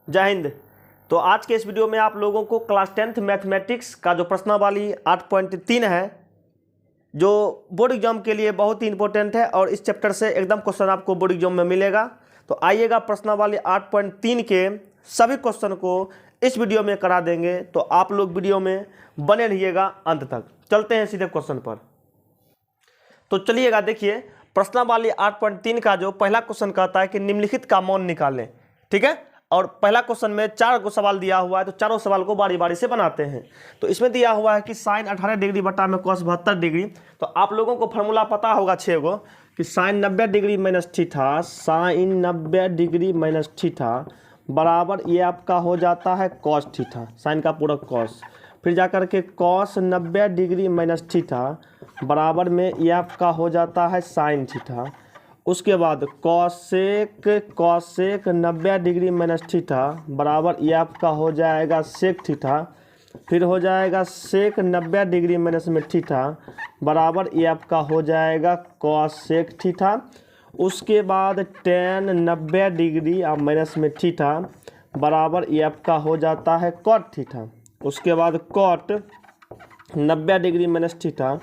जय हिंद। तो आज के इस वीडियो में आप लोगों को क्लास 10th मैथमेटिक्स का जो प्रश्नावली 8.3 है जो बोर्ड एग्जाम के लिए बहुत ही इंपॉर्टेंट है और इस चैप्टर से एकदम क्वेश्चन आपको बोर्ड एग्जाम में मिलेगा। तो आइएगा प्रश्नावली 8.3 के सभी क्वेश्चन को इस वीडियो में करा देंगे, तो आप लोग वीडियो में बने रहिएगा अंत तक। चलते हैं सीधे क्वेश्चन पर। तो चलिएगा, देखिए प्रश्नावली 8.3 का जो पहला क्वेश्चन कहता है कि निम्नलिखित का मौन निकालें। ठीक है, और पहला क्वेश्चन में 4 को सवाल दिया हुआ है, तो चारों सवाल को बारी बारी से बनाते हैं। तो इसमें दिया हुआ है कि साइन 18 डिग्री बटा में कॉस 72 डिग्री। तो आप लोगों को फॉर्मूला पता होगा 6 गो कि sine 90 degree minus theta, sine 90 degree minus theta बराबर ये आपका हो जाता है कॉस थीटा, साइन का पूरक कॉस, फिर जाकर के कॉस 90 डिग्री माइनस थीटा बराबर में ये आपका हो जाता है साइन थीटा। उसके बाद कॉसेक 90 डिग्री माइनस थीटा बराबर ये आपका हो जाएगा सेक थीटा, फिर हो जाएगा सेक 90 डिग्री माइनस में थीटा बराबर ये आपका हो जाएगा कॉसेक थीटा। उसके बाद टेन 90 डिग्री और माइनस में थीटा बराबर ये आपका हो जाता है कॉट थीटा। उसके बाद कॉट 90 डिग्री माइनस थीटा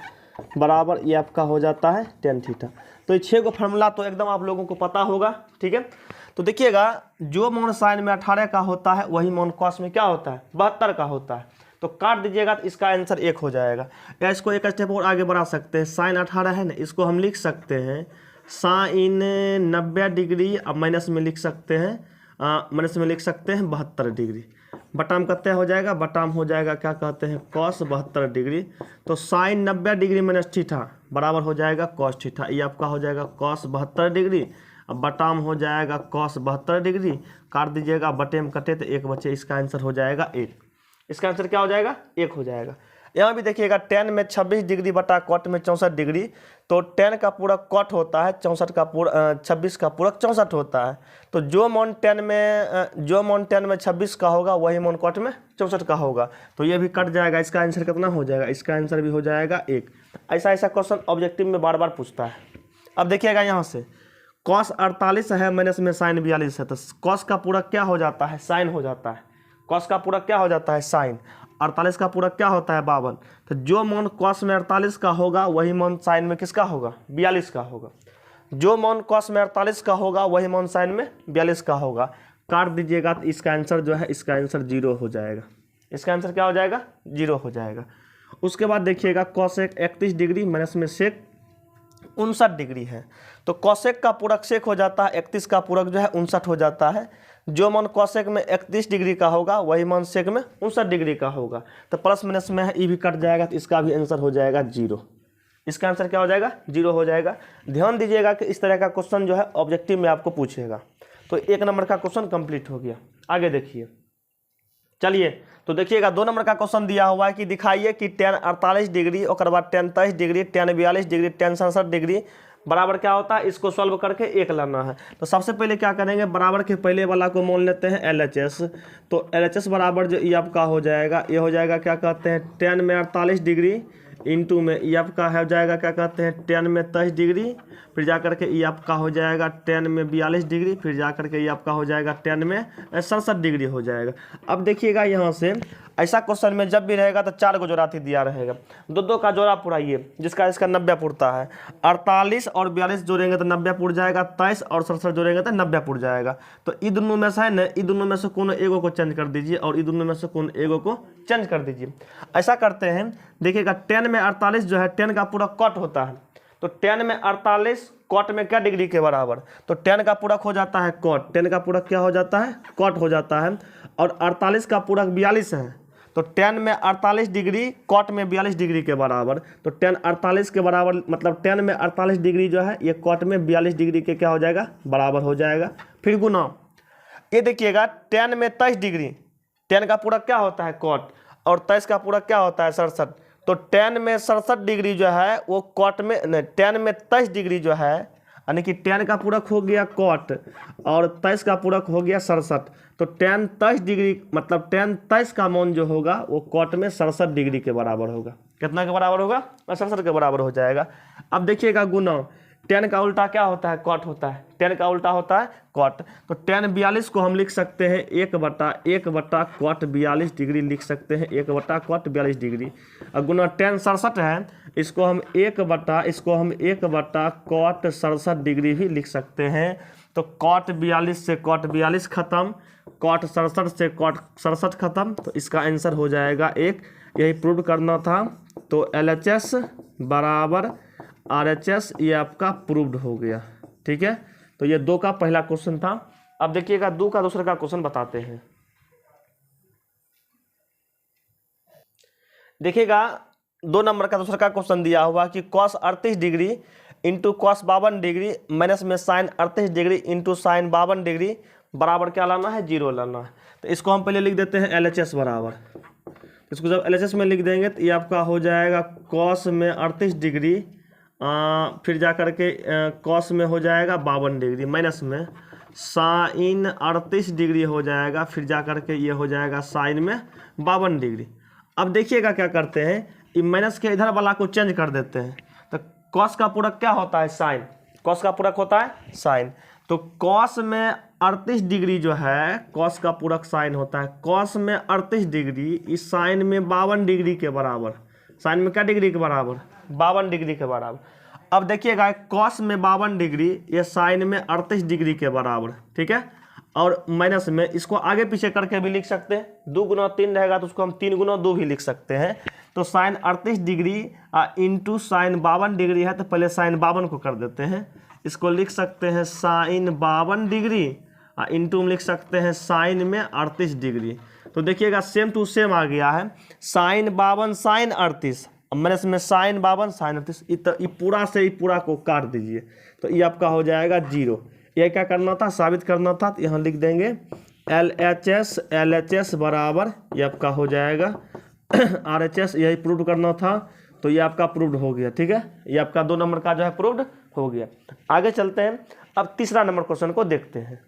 बराबर ये आपका हो जाता है टेन थीटा। तो ये 6 को फार्मूला तो एकदम आप लोगों को पता होगा। ठीक है, तो देखिएगा जो मौन साइन में 18 का होता है वही मौन कॉस में क्या होता है 72 का होता है। तो काट दीजिएगा तो इसका आंसर 1 हो जाएगा। या इसको एक स्टेप और आगे बढ़ा सकते हैं, साइन 18 है ना, इसको हम लिख सकते हैं साइन 90 डिग्री, अब माइनस में लिख सकते हैं 72 डिग्री। बटाम कितना हो जाएगा, बटाम हो जाएगा क्या कहते हैं कॉस 72 डिग्री। तो साइन 90 डिग्री माइनस थीटा बराबर हो जाएगा कॉस थीटा, ये आपका हो जाएगा कॉस 72 डिग्री। अब बटाम हो जाएगा कॉस 72 डिग्री, काट दीजिएगा, बटे में कटे तो 1 बचे, इसका आंसर हो जाएगा 1। इसका आंसर क्या हो जाएगा 1 हो जाएगा। यहाँ भी देखिएगा टेन में 26 डिग्री बटा कॉट में 64 डिग्री, तो 10 का पूरक कॉट होता है, 64 का पूरक 26 का पूरक 64 होता है। तो जो मौन 10 में 26 का होगा वही मौन कॉट में 64 का होगा, तो ये भी कट जाएगा। इसका आंसर कितना हो जाएगा, इसका आंसर भी हो जाएगा 1। ऐसा क्वेश्चन ऑब्जेक्टिव में बार बार पूछता है। अब देखिएगा यहाँ से कॉस 48 है माइनस में साइन 42 है, तो कॉस का पूरक क्या हो जाता है साइन हो जाता है। कॉस का पूरक क्या हो जाता है साइन, 48 का पूरक क्या होता है 52। तो जो मान कॉस में 48 का होगा वही मान साइन में किसका होगा 42 का होगा। जो मान कॉस में 48 का होगा वही मान साइन में 42 का होगा। काट दीजिएगा तो इसका आंसर जो है इसका आंसर 0 हो जाएगा। इसका आंसर क्या हो जाएगा 0 हो जाएगा। उसके बाद देखिएगा कॉसेक 31 डिग्री माइनस में सेक 59 डिग्री है, तो कॉसेक का पूरक सेक हो जाता है, 31 का पूरक जो है 59 हो जाता है। जो मान कॉसेक में 31 डिग्री का होगा वही मान सेक में 59 डिग्री का होगा। तो प्लस माइनस में है, ये भी कट जाएगा, तो इसका भी आंसर हो जाएगा 0। इसका आंसर क्या हो जाएगा 0 हो जाएगा। ध्यान दीजिएगा कि इस तरह का क्वेश्चन जो है ऑब्जेक्टिव में आपको पूछेगा। तो 1 नंबर का क्वेश्चन कंप्लीट हो गया। आगे देखिए, चलिए तो देखिएगा 2 नंबर का क्वेश्चन दिया हुआ है कि दिखाइए कि tan 48 डिग्री और बाद tan 23 degree, tan 42 degree, tan 67 degree बराबर क्या होता है। इसको सॉल्व करके 1 लाना है। तो सबसे पहले क्या करेंगे, बराबर के पहले वाला को मान लेते हैं LHS। तो LHS बराबर जो ये आपका हो जाएगा, ये हो जाएगा क्या कहते हैं tan में 48 डिग्री इंटू में ये आपका हो जाएगा क्या कहते हैं tan में 23 डिग्री, फिर जा करके ये आपका हो जाएगा tan में 42 डिग्री, फिर जा करके ये आपका हो जाएगा tan में 67 डिग्री हो जाएगा। अब देखिएगा यहाँ से ऐसा क्वेश्चन में जब भी रहेगा तो 4 को जोड़ाती दिया रहेगा, 2 का जोड़ा पुराइए जिसका इसका 90 पुरता है। 48 और 42 जोड़ेंगे तो 90 पुर जाएगा, 23 और 67 जोड़ेंगे तो 90 पुर जाएगा। तो ये दोनों में से है ना, ये दोनों में से कोनो एगो को चेंज कर दीजिए और ये दोनों में से कोनो एगो को चेंज कर दीजिए। ऐसा करते हैं, देखिएगा 10 में 48 जो है 10 का पूरक कॉट होता है, तो 10 में 48 कॉट में क्या डिग्री के बराबर, तो 10 का पूरक हो जाता है कॉट, 10 का पूरक क्या हो जाता है कॉट हो जाता है। और 48 का पूरक 42 है, तो 10 में 48 डिग्री कॉट में 42 डिग्री के बराबर। तो 10 48 के बराबर मतलब 10 में 48 डिग्री जो है ये कॉट में 42 डिग्री के क्या हो जाएगा बराबर हो जाएगा। फिर गुना, ये देखिएगा 10 में 23 डिग्री, 10 का पूरक क्या होता है कॉट और 23 का पूरक क्या होता है 67। तो 10 में 67 डिग्री जो है वो कॉट में 10 में 23 डिग्री जो है, यानी कि 10 का पूरक हो गया कॉट और 23 का पूरक हो गया 67। तो tan 23 डिग्री मतलब tan 23 का मान जो होगा वो कॉट में 67 डिग्री के बराबर होगा। कितना के बराबर होगा 67 के बराबर हो जाएगा। अब देखिएगा गुना, टेन का उल्टा क्या होता है? कॉट होता है। टेन का उल्टा होता है कॉट। तो टेन 42 को हम लिख सकते हैं 1/1 कॉट 42 डिग्री लिख सकते हैं, 1 कॉट 42 डिग्री। और गुना टेन 67 है, इसको हम 1 कॉट 67 डिग्री भी लिख सकते हैं। तो कॉट 42 से कॉट 42 खत्म, कॉट 67 से कॉट 67 खत्म। तो इसका आंसर हो जाएगा 1। यही प्रूव करना था। तो LHS बराबर RHS, ये आपका प्रूव्ड हो गया। ठीक है, तो ये 2 का पहला क्वेश्चन था। अब देखिएगा 2 का दूसरे का क्वेश्चन बताते हैं। देखिएगा 2 नंबर का दूसरा का क्वेश्चन दिया हुआ कि cos 38 degree into cos 52 degree minus में sin 38 degree into sin 52 degree बराबर क्या लाना है? 0 लाना है। तो इसको हम पहले लिख देते हैं LHS बराबर। इसको जब LHS में लिख देंगे तो ये आपका हो जाएगा cos में 38 डिग्री, फिर जा करके cos में हो जाएगा 52 डिग्री, माइनस में sin 38 डिग्री हो जाएगा, फिर जा करके ये हो जाएगा sin में 52 डिग्री। अब देखिएगा क्या करते हैं, ये माइनस के इधर वाला को चेंज कर देते हैं। तो cos का पूरक क्या होता है? sin। cos का पूरक होता है sin। तो cos में 38 डिग्री जो है, cos का पूरक sin होता है। cos में 38 डिग्री इस sin में 52 डिग्री के बराबर। sin में क्या डिग्री के बराबर? 52 डिग्री के बराबर। अब देखिएगा cos में 52 डिग्री, ये sin में 38 डिग्री के बराबर। ठीक है, और माइनस में इसको आगे पीछे करके भी लिख सकते हैं। 2 गुना 3 रहेगा तो उसको हम 3 गुना 2 भी लिख सकते हैं। तो sin 38 degree into sin 52 degree है, तो पहले sin 52 को कर देते हैं। इसको लिख सकते हैं sin 52 डिग्री इंटू में लिख सकते हैं sin में 38 डिग्री। तो देखिएगा सेम टू सेम आ गया है। sin 52 sin 38 माइनस में sin 52 sin 38, ये पूरा से ही पूरा को काट दीजिए। तो ये आपका हो जाएगा 0। ये क्या करना था? साबित करना था। तो यहाँ लिख देंगे LHS बराबर, ये आपका हो जाएगा RHS, यही प्रूव करना था। तो ये आपका प्रूव्ड हो गया। ठीक है, ये आपका 2 नंबर का जो है प्रूव्ड हो गया। आगे चलते हैं, अब तीसरा नंबर क्वेश्चन को देखते हैं।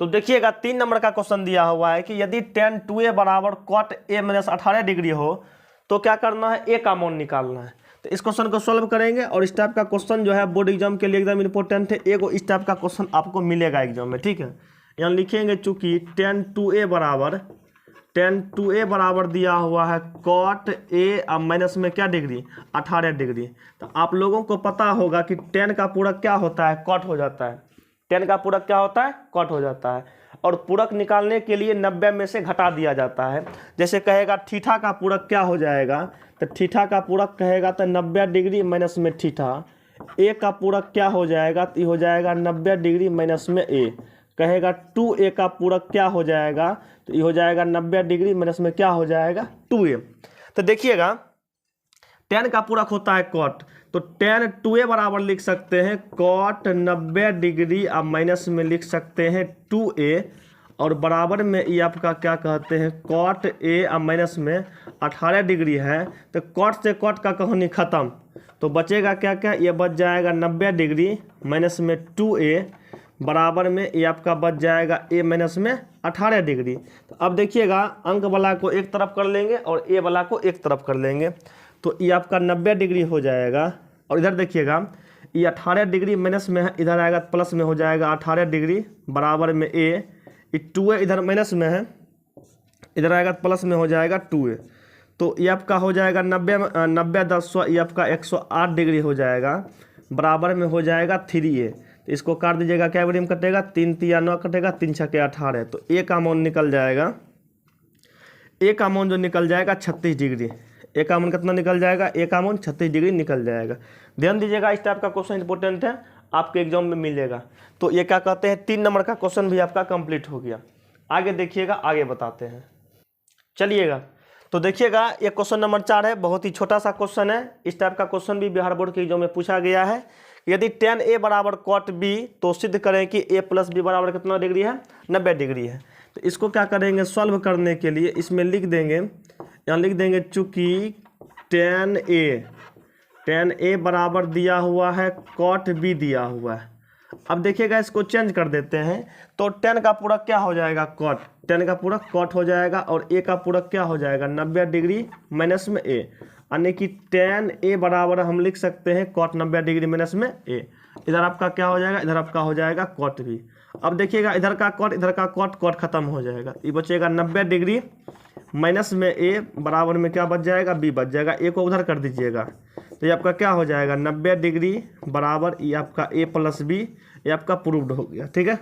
तो देखिएगा 3 नंबर का क्वेश्चन दिया हुआ है कि यदि tan 2a बराबर cot a माइनस 18 डिग्री हो तो क्या करना है? a का मान निकालना है। तो इस क्वेश्चन को सॉल्व करेंगे, और इस टाइप का क्वेश्चन जो है बोर्ड एग्जाम के लिए एकदम इंपॉर्टेंट है। एगो इस टाइप का क्वेश्चन आपको मिलेगा एग्जाम में। ठीक है, यहाँ लिखेंगे चूंकि tan 2a बराबर दिया हुआ है cot a अब माइनस में क्या डिग्री? 18 डिग्री। तो आप लोगों को पता होगा कि tan का पूरक क्या होता है? cot हो जाता है। tan का पूरक क्या होता है? cot हो जाता है। और पूरक निकालने के लिए 90 में से घटा दिया जाता है। जैसे कहेगा थीटा का पूरक क्या हो जाएगा, तो थीटा का पूरक कहेगा तो 90 डिग्री माइनस में थीटा। a का पूरक क्या हो जाएगा? तो ये हो जाएगा 90 डिग्री माइनस में a। कहेगा 2a का पूरक क्या हो जाएगा? तो ये हो जाएगा 90 डिग्री माइनस में क्या हो जाएगा? 2a। तो देखिएगा tan का पूरक होता है cot, तो tan 2a बराबर लिख सकते हैं cot 90 डिग्री अब माइनस में लिख सकते हैं 2a, और बराबर में ये आपका क्या कहते हैं cot a अब माइनस में 18 डिग्री है। तो cot से cot का कहानी ख़त्म, तो बचेगा क्या क्या? ये बच जाएगा 90 डिग्री माइनस में 2a बराबर में ये आपका बच जाएगा a माइनस में 18 डिग्री। तो अब देखिएगा अंक वाला को एक तरफ कर लेंगे और a वाला को एक तरफ कर लेंगे, तो ये आपका 90 डिग्री हो जाएगा। और इधर देखिएगा ये 18 डिग्री माइनस में है, इधर आएगा प्लस में हो जाएगा 18 डिग्री बराबर में a। ये 2a इधर माइनस में है, इधर आएगा प्लस में हो जाएगा 2a। तो ये आपका हो जाएगा 90 10 ये आपका 108 डिग्री हो जाएगा बराबर में हो जाएगा 3a। तो इसको काट दीजिएगा, क्या डिग्री में कटेगा? 3 3 9 कटेगा, 3 6 18। तो a का मान निकल जाएगा, a का मान जो निकल जाएगा 36 डिग्री। a का मान कितना निकल जाएगा? a का मान 36 डिग्री निकल जाएगा। ध्यान दीजिएगा, इस टाइप का क्वेश्चन इंपॉर्टेंट है, आपके एग्जाम में मिलेगा। तो ये क्या कहते हैं 3 नंबर का क्वेश्चन भी आपका कंप्लीट हो गया। आगे देखिएगा, आगे बताते हैं। चलिएगा, तो देखिएगा ये क्वेश्चन नंबर 4 है, बहुत ही छोटा सा क्वेश्चन है। इस टाइप का क्वेश्चन भी बिहार बोर्ड के एग्जाम में पूछा गया है। यदि tan a बराबर cot b तो सिद्ध करें कि a प्लस बी बराबर कितना डिग्री है? 90 डिग्री है। तो इसको क्या करेंगे सॉल्व करने के लिए? इसमें लिख देंगे, यहाँ लिख देंगे चूँकि tan a बराबर दिया हुआ है cot b दिया हुआ है। अब देखिएगा इसको चेंज कर देते हैं, तो tan का पूरक क्या हो जाएगा? cot। tan का पूरक cot हो जाएगा, और a का पूरक क्या हो जाएगा? 90 डिग्री माइनस में a। यानी कि tan A बराबर हम लिख सकते हैं cot 90 डिग्री माइनस में A। इधर आपका क्या हो जाएगा, इधर आपका हो जाएगा cot B। अब देखिएगा इधर का cot, इधर का cot खत्म हो जाएगा, ये बचेगा 90 डिग्री माइनस में A बराबर में क्या बच जाएगा, B बच जाएगा। A को उधर कर दीजिएगा तो ये आपका क्या हो जाएगा, 90 डिग्री बराबर ये आपका A प्लस B, ये आपका प्रूव्ड हो गया। ठीक है,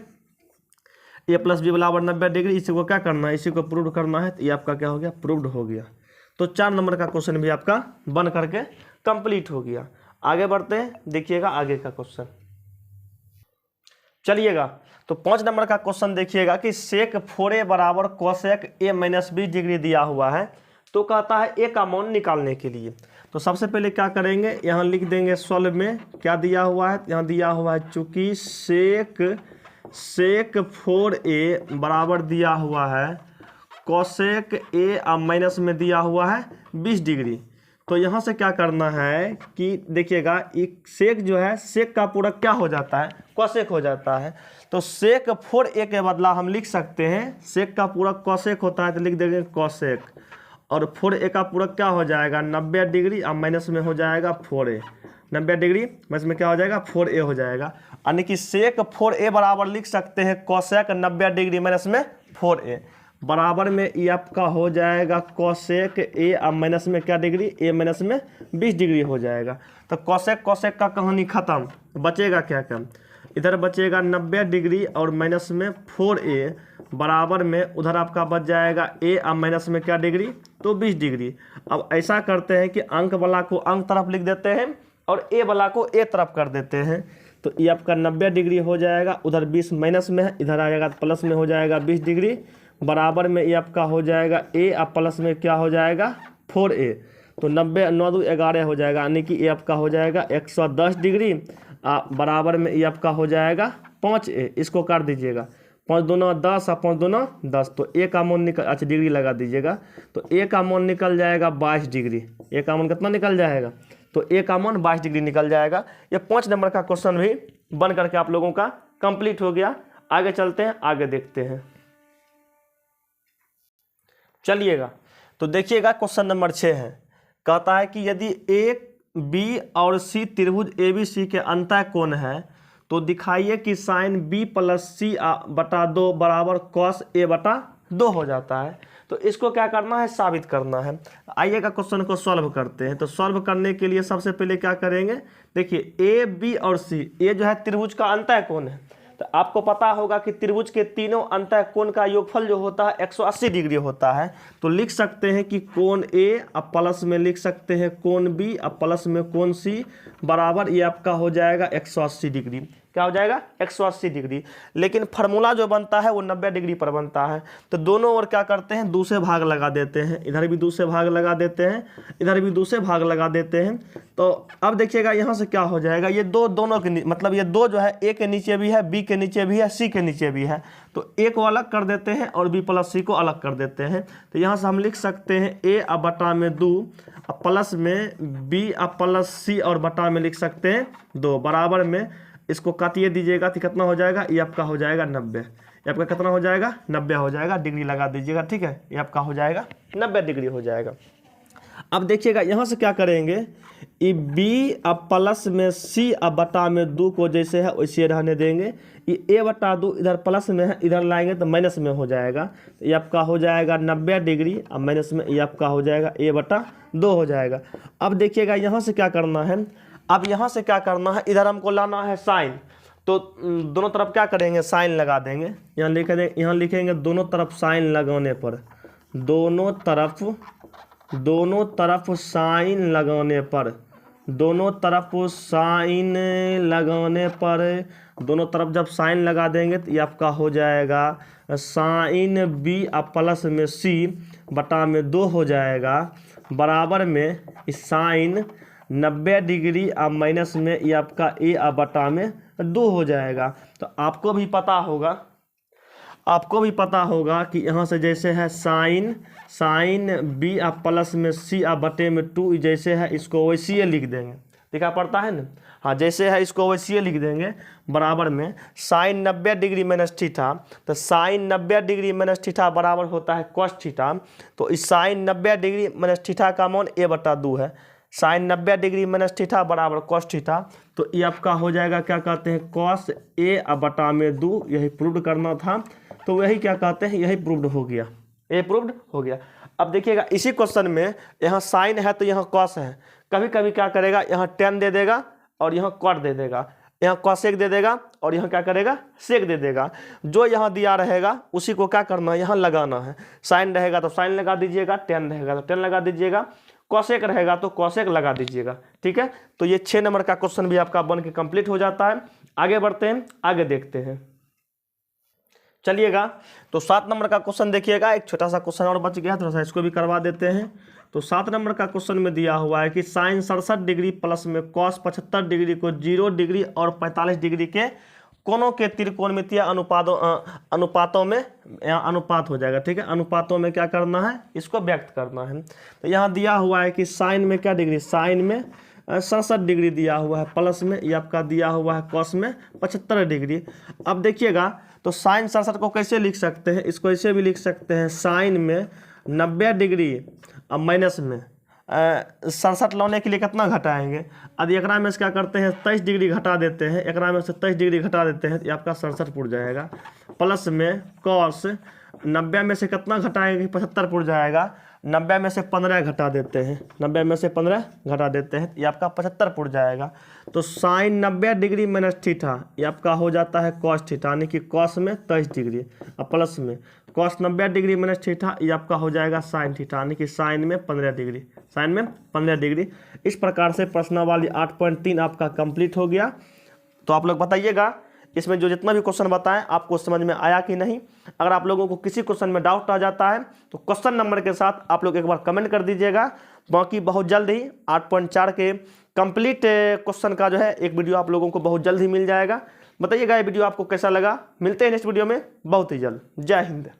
A प्लस B बराबर 90 डिग्री, इसी को क्या करना है, इसी को प्रूव करना है, तो ये आपका क्या हो गया, प्रूव्ड हो गया। तो 4 नंबर का क्वेश्चन भी आपका बन करके कंप्लीट हो गया। आगे बढ़ते हैं, देखिएगा आगे का क्वेश्चन। चलिएगा तो 5 नंबर का क्वेश्चन देखिएगा कि सेक 4a बराबर cosec a minus B degree दिया हुआ है, तो कहता है a का मान निकालने के लिए। तो सबसे पहले क्या करेंगे, यहाँ लिख देंगे सॉल्व में क्या दिया हुआ है, यहाँ दिया हुआ है चूंकि सेक 4a बराबर दिया हुआ है कोसेक a माइनस में दिया हुआ है 20 डिग्री। तो यहाँ से क्या करना है कि देखिएगा एक सेक जो है, सेक का पूरा क्या हो जाता है, कोसेक हो जाता है। तो सेक 4a के बदला हम लिख सकते हैं, सेक का पूरा कोसेक होता है तो लिख देंगे कोसेक, और 4a का पूरा क्या हो जाएगा 90 डिग्री, अब माइनस में हो जाएगा 4a, 90 डिग्री माइनस में क्या हो जाएगा 4a हो जाएगा। यानी कि सेक 4a बराबर लिख सकते हैं कोसेक 90 डिग्री माइनस में 4a बराबर में ये आपका हो जाएगा कोसेक a, अब माइनस में क्या डिग्री, a माइनस में 20 डिग्री हो जाएगा। तो कोसेक का कहानी खत्म, बचेगा क्या क्या, इधर बचेगा 90 डिग्री और माइनस में 4a बराबर में उधर आपका बच जाएगा a, अब माइनस में क्या डिग्री, तो 20 डिग्री। अब ऐसा करते हैं कि अंक वाला को अंक तरफ लिख देते हैं और a वाला को a तरफ कर देते हैं। तो ये आपका 90 डिग्री हो जाएगा, उधर 20 माइनस में है, इधर आ जाएगा प्लस में हो जाएगा 20 डिग्री बराबर में ये आपका हो जाएगा a, अब प्लस में क्या हो जाएगा 4a। तो 90 9 2 11 हो जाएगा, यानी कि ये आपका हो जाएगा 110 डिग्री बराबर में ये आपका हो जाएगा 5a। इसको काट दीजिएगा, 5 दूना 10 और 5 दूना 10, तो a का मान निकल, अच्छा डिग्री लगा दीजिएगा, तो a का मान निकल जाएगा 22 डिग्री। a का मान कितना निकल जाएगा, तो a का मान 22 डिग्री निकल जाएगा। ये 5 नंबर का क्वेश्चन भी बन करके आप लोगों का कंप्लीट हो गया। आगे चलते हैं, आगे देखते हैं। चलिएगा तो देखिएगा क्वेश्चन नंबर 6 है, कहता है कि यदि a b और c त्रिभुज ABC के अंतः कोण है तो दिखाइए कि साइन b प्लस c बटा 2 बराबर कॉस a बटा 2 हो जाता है। तो इसको क्या करना है, साबित करना है। आइएगा क्वेश्चन को सॉल्व करते हैं। तो सॉल्व करने के लिए सबसे पहले क्या करेंगे, देखिए a b और c, a जो है त्रिभुज का अंतः कोण है, तो आपको पता होगा कि त्रिभुज के तीनों अंतः कोण का योगफल जो होता है 180 डिग्री होता है। तो लिख सकते हैं कि कोण A अब प्लस में लिख सकते हैं कोण B अब प्लस में कोण C बराबर ये आपका हो जाएगा 180 डिग्री। क्या हो जाएगा 180 डिग्री। लेकिन फार्मूला जो बनता है वो 90 डिग्री पर बनता है। तो दोनों ओर क्या करते हैं, दूसरे भाग लगा देते हैं, इधर भी दूसरे भाग लगा देते हैं, इधर भी दूसरे भाग लगा देते हैं। तो अब देखिएगा यहाँ से क्या हो जाएगा, ये दोनों के मतलब ये दो जो है, A के नीचे भी है, B के नीचे भी है, C के नीचे भी है। तो A को अलग कर देते हैं और B प्लस C को अलग कर देते हैं। तो यहाँ से हम लिख सकते हैं A अब बटा में 2 अब प्लस में B अब प्लस C और बटा में लिख सकते हैं 2 बराबर में, इसको काटिए दीजिएगा तो कितना हो जाएगा, ये आपका हो जाएगा 90। ये आपका कितना हो जाएगा 90 हो जाएगा, डिग्री लगा दीजिएगा, ठीक है। ये आपका हो जाएगा 90 डिग्री हो जाएगा। अब देखिएगा यहाँ से क्या करेंगे, ये B अब प्लस में C अब बटा में 2 को जैसे है वैसे रहने देंगे। ये A बटा 2 इधर प्लस में है, इधर लाएंगे तो माइनस में हो जाएगा। तो ये आपका हो जाएगा 90 डिग्री, अब माइनस में ये आपका हो जाएगा A बटा 2 हो जाएगा। अब देखिएगा यहाँ से क्या करना है, अब यहाँ से क्या करना है, इधर हमको लाना है साइन। तो दोनों तरफ क्या करेंगे, साइन लगा देंगे। यहाँ लिखेंगे दोनों तरफ साइन लगाने पर, दोनों तरफ साइन लगाने पर, दोनों तरफ साइन लगाने पर, दोनों तरफ जब साइन लगा देंगे तो ये आपका हो जाएगा साइन B अब प्लस में C बटा में 2 हो जाएगा बराबर में इस साइन 90 डिग्री अब माइनस में ये आपका A अब बटा में 2 हो जाएगा। तो आपको भी पता होगा कि यहाँ से जैसे है साइन B अब प्लस में C अब बटे में 2 जैसे है, इसको वैसे ही लिख देंगे। दिखा पड़ता है ना। हाँ, जैसे है इसको वैसे ही लिख देंगे, बराबर में साइन 90 डिग्री माइनस थीटा, तो साइन 90 डिग्री माइनस थीटा बराबर होता है कॉस थीटा। तो इस साइन 90 डिग्री माइनस थीटा का मान a/2 है। साइन 90 डिग्री माइनस थीटा बराबर कॉस थीटा, तो ये आपका हो जाएगा क्या कहते हैं कॉस a/2। यही प्रूव करना था, तो यही क्या कहते हैं, यही प्रूव्ड हो गया, ये प्रूव्ड हो गया। अब देखिएगा इसी क्वेश्चन में यहाँ साइन है तो यहाँ कॉस है, कभी कभी क्या करेगा यहाँ टेन दे देगा और यहाँ कॉट दे देगा, यहाँ कॉसेक दे देगा और यहाँ क्या करेगा सेक दे देगा। जो यहाँ दिया रहेगा उसी को क्या करना है, यहाँ लगाना है। साइन रहेगा तो साइन लगा दीजिएगा, टेन रहेगा तो टेन लगा दीजिएगा, कॉसेक रहेगा तो कॉसेक लगा दीजिएगा। ठीक है, तो ये 6 नंबर का क्वेश्चन भी आपका बन के कंप्लीट हो जाता है। आगे बढ़ते हैं, आगे देखते हैं। चलिएगा, तो 7 नंबर का क्वेश्चन देखिएगा। एक छोटा सा क्वेश्चन और बच गया, थोड़ा सा इसको भी करवा देते हैं। तो 7 नंबर का क्वेश्चन में दिया हुआ है कि साइन 67 डिग्री प्लस में कॉस 75 डिग्री को 0 डिग्री और 45 डिग्री के कोनों के त्रिकोणमितीय अनुपातों में, यहाँ अनुपात हो जाएगा। ठीक है, अनुपातों में क्या करना है, इसको व्यक्त करना है। तो यहाँ दिया हुआ है कि साइन में क्या डिग्री, साइन में 67 डिग्री दिया हुआ है, प्लस में ये आपका दिया हुआ है कॉस में 75 डिग्री। अब देखिएगा, तो साइन 67 को कैसे लिख सकते हैं, इसको ऐसे भी लिख सकते हैं, साइन में 90 डिग्री अब माइनस में 67 लाने के लिए कितना घटाएंगे। अब एकरा में से क्या करते हैं 23 डिग्री घटा देते हैं, एकरा में से 23 डिग्री घटा देते हैं, ये आपका 67 पुर जाएगा। प्लस में कॉस 90 में से कितना घटाएंगे, 75 पुर जाएगा। 90 में से 15 घटा देते हैं, 90 में से 15 घटा देते हैं, ये आपका 75 पुर जाएगा। तो साइन 90 डिग्री माइनस थीटा, ये आपका हो जाता है कॉस थीटा, यानी कि कॉस में 23 डिग्री और प्लस में कॉस 90 डिग्री माइनस थीटा, ये आपका हो जाएगा साइन थीटा, यानी कि साइन में 15 डिग्री, साइन में 15 डिग्री। इस प्रकार से प्रश्नावली 8.3 आपका कंप्लीट हो गया। तो आप लोग बताइएगा इसमें जो जितना भी क्वेश्चन बताएं आपको समझ में आया कि नहीं। अगर आप लोगों को किसी क्वेश्चन में डाउट आ जाता है तो क्वेश्चन नंबर के साथ आप लोग एक बार कमेंट कर दीजिएगा। बाकी बहुत जल्द ही 8.4 के कंप्लीट क्वेश्चन का जो है एक वीडियो आप लोगों को बहुत जल्द ही मिल जाएगा। बताइएगा ये वीडियो आपको कैसा लगा। मिलते हैं नेक्स्ट वीडियो में बहुत ही जल्द। जय हिंद।